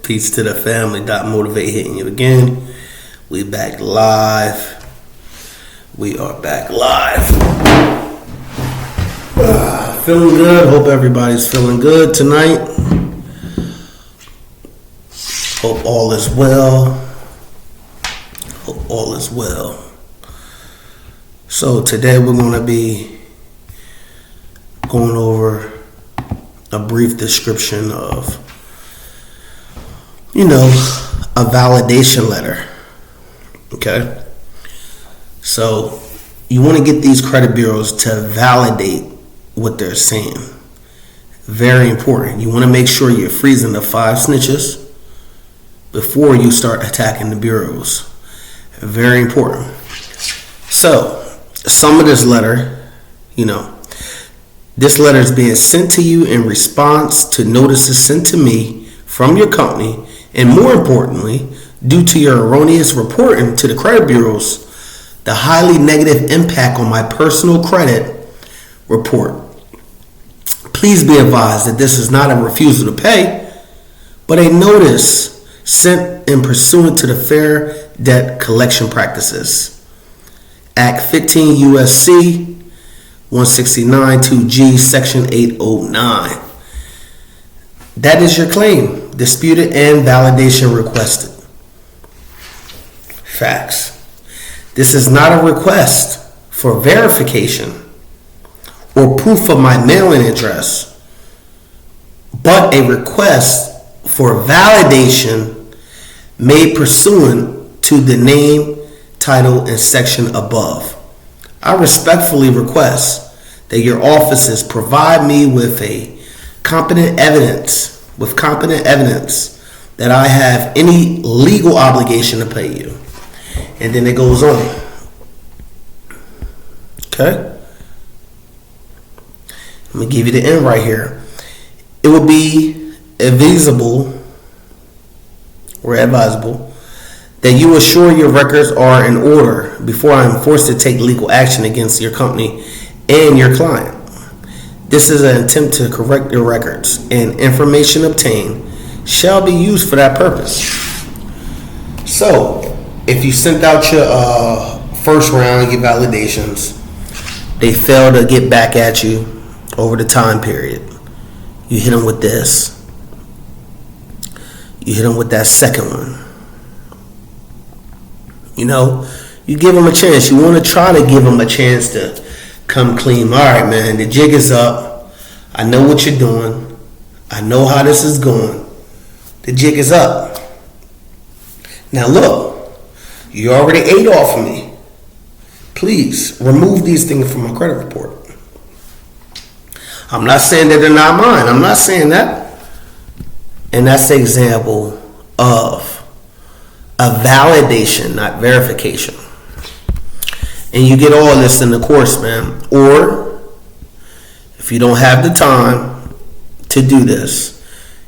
Peace to the family. Motivate hitting you again. We back live. We are back live. Feeling good. Hope everybody's feeling good tonight. Hope all is well. Hope all is well. So today we're going to be going over a brief description of, a validation letter. Okay? So you want to get these credit bureaus to validate what they're saying. Very important. You want to make sure you're freezing the 5 snitches before you start attacking the bureaus. Very important. So, some of this letter, this letter is being sent to you in response to notices sent to me from your company, and more importantly, due to your erroneous reporting to the credit bureaus, the highly negative impact on my personal credit report. Please be advised that this is not a refusal to pay, but a notice sent in pursuant to the Fair Debt Collection Practices Act 15 USC 169 2G Section 809. That is your claim, disputed and validation requested. Facts. This is not a request for verification or proof of my mailing address, but a request for validation made pursuant to the name, title, and section above. I respectfully request that your offices provide me with competent evidence that I have any legal obligation to pay you. And then it goes on. Okay? Let me give you the end right here. It would be advisable that you assure your records are in order before I am forced to take legal action against your company and your client. This is an attempt to correct your records, and information obtained shall be used for that purpose. So, if you sent out your first round, your validations, they fail to get back at you over the time period, you hit them with this. You hit them with that second one. You give them a chance. You want to try to give them a chance to come clean. All right, man, the jig is up. I know what you're doing. I know how this is going. The jig is up. Now look, you already ate off of me. Please remove these things from my credit report. I'm not saying that they're not mine. I'm not saying that. And that's the example of a validation, not verification. And you get all this in the course, man. Or if you don't have the time to do this,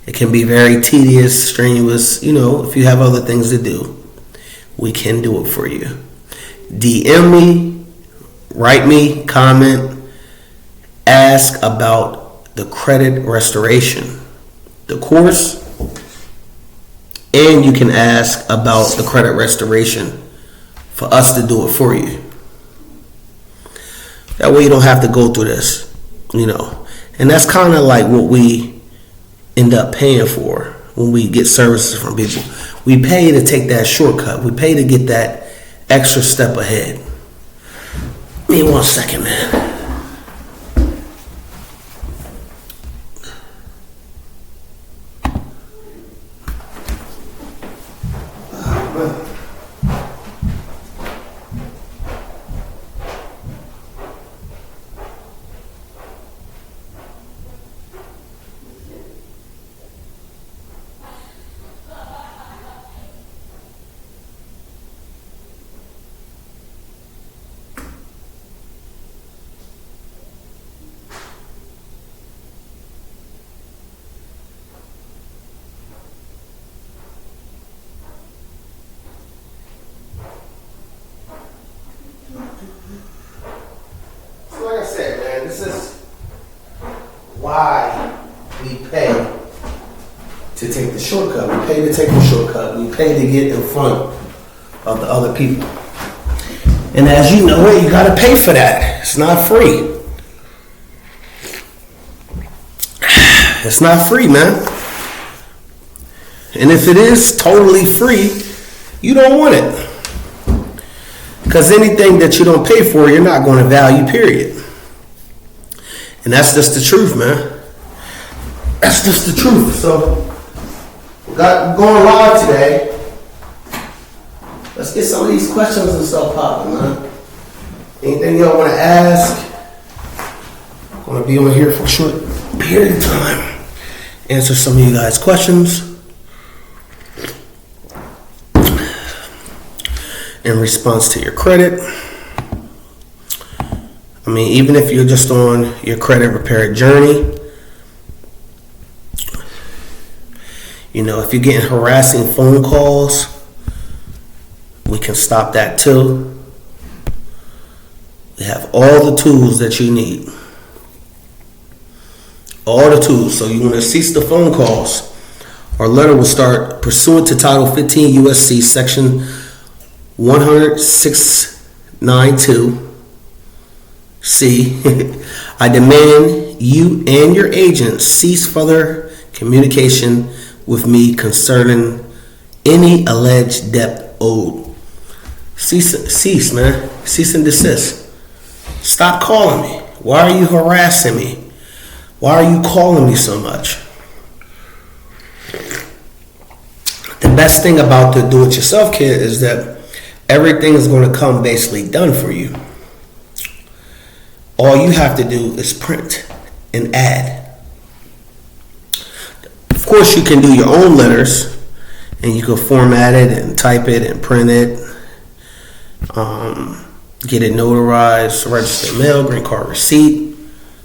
it can be very tedious, strenuous. If you have other things to do, we can do it for you. DM me, write me, comment, ask about the credit restoration, the course, and you can ask about the credit restoration for us to do it for you. That way you don't have to go through this, And that's kind of like what we end up paying for when we get services from people. We pay to take that shortcut. We pay to get that extra step ahead. Give me 1 second, man. to take the shortcut. We pay to take the shortcut. We pay to get in front of the other people. And as you know, you got to pay for that. It's not free. It's not free, man. And if it is totally free, you don't want it. Because anything that you don't pay for, you're not going to value, period. And that's just the truth, man. That's just the truth. So, we're going live today. Let's get some of these questions and stuff popping, man. Anything y'all want to ask? I'm going to be on here for a short period of time. Answer some of you guys' questions. In response to your credit. I mean, even if you're just on your credit repair journey, you know, if you're getting harassing phone calls, we can stop that too. We have all the tools that you need. All the tools. So you want to cease the phone calls. Our letter will start pursuant to Title 15 USC Section 10692 C. I demand you and your agent cease further communication with me concerning any alleged debt owed. Cease, man. Cease and desist. Stop calling me. Why are you harassing me? Why are you calling me so much? The best thing about the do-it-yourself kit is that everything is going to come basically done for you. All you have to do is print and add. Of course, you can do your own letters, and you can format it and type it and print it, get it notarized, registered mail, green card receipt,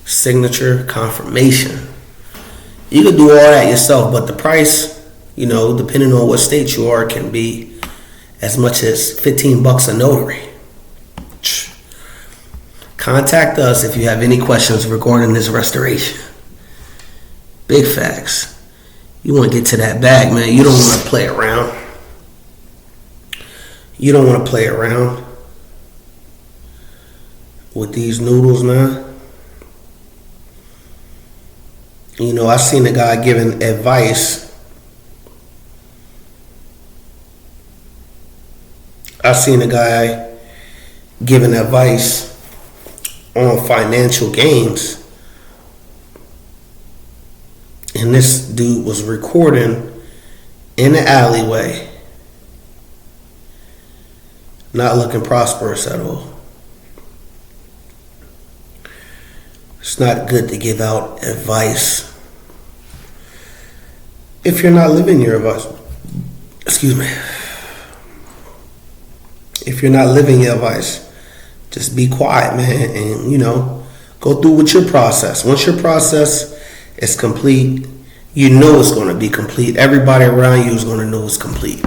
signature, confirmation. You can do all that yourself, but the price, you know, depending on what state you are, can be as much as $15 a notary. Contact us if you have any questions regarding this restoration. Big facts. You want to get to that bag, man. You don't want to play around. You don't want to play around with these noodles, man. You know, I seen a guy giving advice. on financial gains. And this dude was recording in the alleyway, not looking prosperous at all. It's not good to give out advice if you're not living your advice. Excuse me. If you're not living your advice, just be quiet, man, and, you know, go through with your process. Once your process is complete, you know it's going to be complete. Everybody around you is going to know it's complete.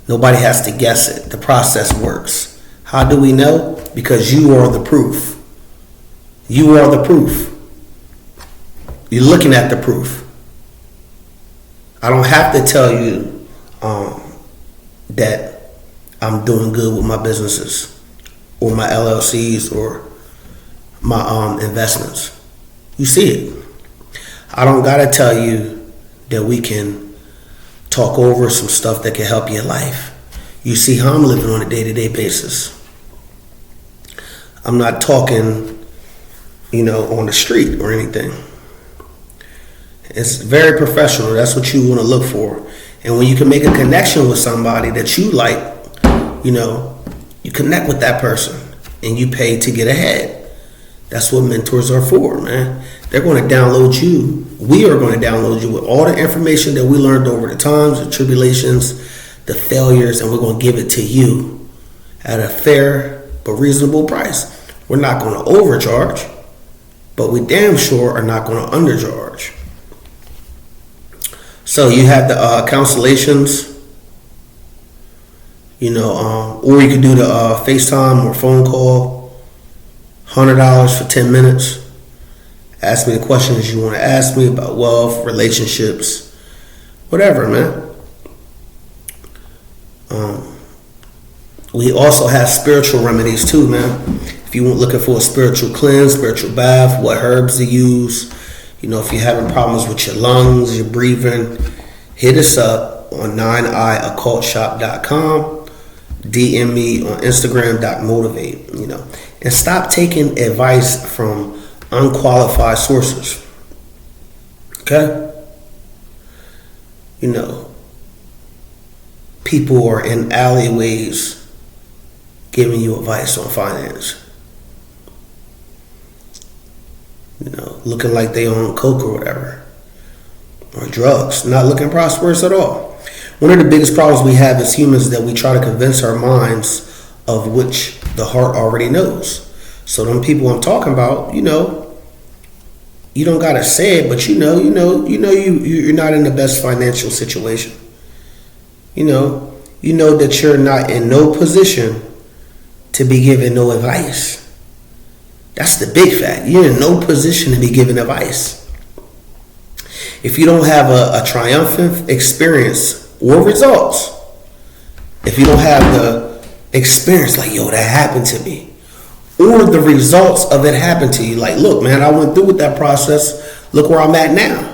Nobody has to guess it. The process works. How do we know? Because you are the proof. You are the proof. You're looking at the proof. I don't have to tell you that I'm doing good with my businesses or my LLCs or my investments. You see it. I don't gotta tell you that we can talk over some stuff that can help your life. You see how I'm living on a day-to-day basis. I'm not talking, you know, on the street or anything. It's very professional. That's what you want to look for. And when you can make a connection with somebody that you like, you know, you connect with that person and you pay to get ahead. That's what mentors are for, man. They're going to download you. We are going to download you with all the information that we learned over the times, the tribulations, the failures, and we're going to give it to you at a fair but reasonable price. We're not going to overcharge, but we damn sure are not going to undercharge. So you have the constellations, you know, or you could do the FaceTime or phone call, $100 for 10 minutes. Ask me the questions you want to ask me about wealth, relationships, whatever, man. We also have spiritual remedies too, man. If you looking for a spiritual cleanse, spiritual bath, what herbs to use, if you're having problems with your lungs, your breathing, hit us up on 9ioccultshop.com. DM me on Instagram.motivate, and stop taking advice from unqualified sources. Okay? People are in alleyways giving you advice on finance. Looking like they own coke or whatever, or drugs, not looking prosperous at all. One of the biggest problems we have as humans is that we try to convince our minds of which the heart already knows. So them people I'm talking about, you don't gotta say it, but you're not in the best financial situation. You know that you're not in no position to be giving no advice. That's the big fact. You're in no position to be giving advice. If you don't have a triumphant experience or results, if you don't have the experience like, yo, that happened to me, or the results of it happened to you, like, look, man, I went through with that process. Look where I'm at now.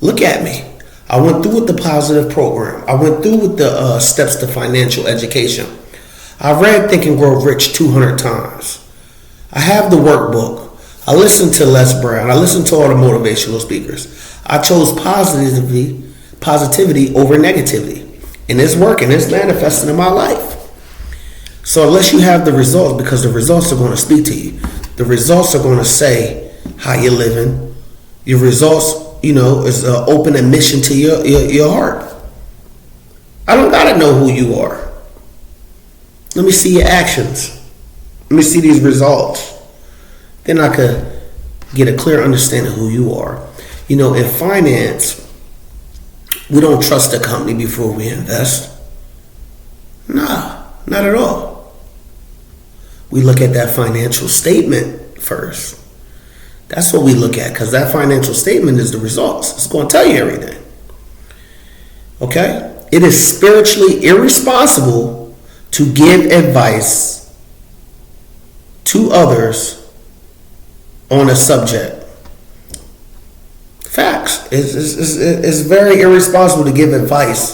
Look at me. I went through with the positive program. I went through with the steps to financial education. I read Think and Grow Rich 200 times. I have the workbook. I listened to Les Brown. I listened to all the motivational speakers. I chose positivity over negativity. And it's working. It's manifesting in my life. So unless you have the results, because the results are going to speak to you. The results are going to say how you're living. Your results, is an open admission to your heart. I don't got to know who you are. Let me see your actions. Let me see these results. Then I could get a clear understanding of who you are. In finance, we don't trust the company before we invest. Nah, not at all. We look at that financial statement first. That's what we look at, because that financial statement is the results. It's going to tell you everything. Okay? It is spiritually irresponsible to give advice to others on a subject. Facts. It's very irresponsible to give advice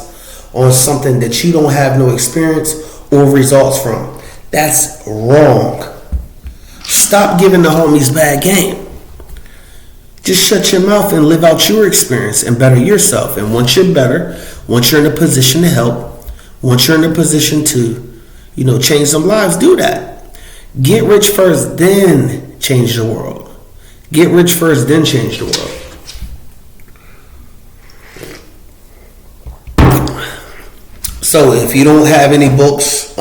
on something that you don't have no experience or results from. That's wrong. Stop giving the homies bad game. Just shut your mouth and live out your experience and better yourself. And once you're better, once you're in a position to help, once you're in a position to, change some lives, do that. Get rich first, then change the world. Get rich first, then change the world. So if you don't have any books,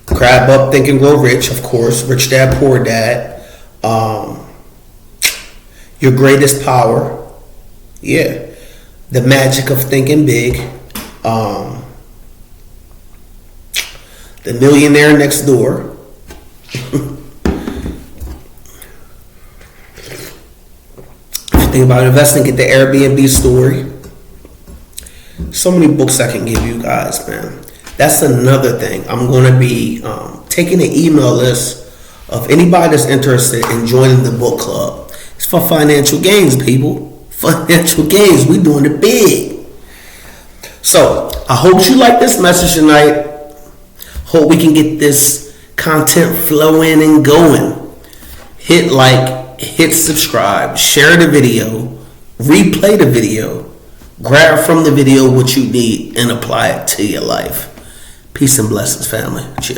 Crab Up, Think and Grow Rich, of course, Rich Dad, Poor Dad, Your Greatest Power, The Magic of Thinking Big, The Millionaire Next Door, if you think about investing, get the Airbnb Story. So many books I can give you guys, man. That's another thing. I'm going to be taking an email list of anybody that's interested in joining the book club. It's for financial gains, people. Financial gains. We're doing it big. So I hope you like this message tonight. Hope we can get this content flowing and going. Hit like, hit subscribe, share the video, replay the video, grab from the video what you need and apply it to your life. Peace and blessings, family. Cheers.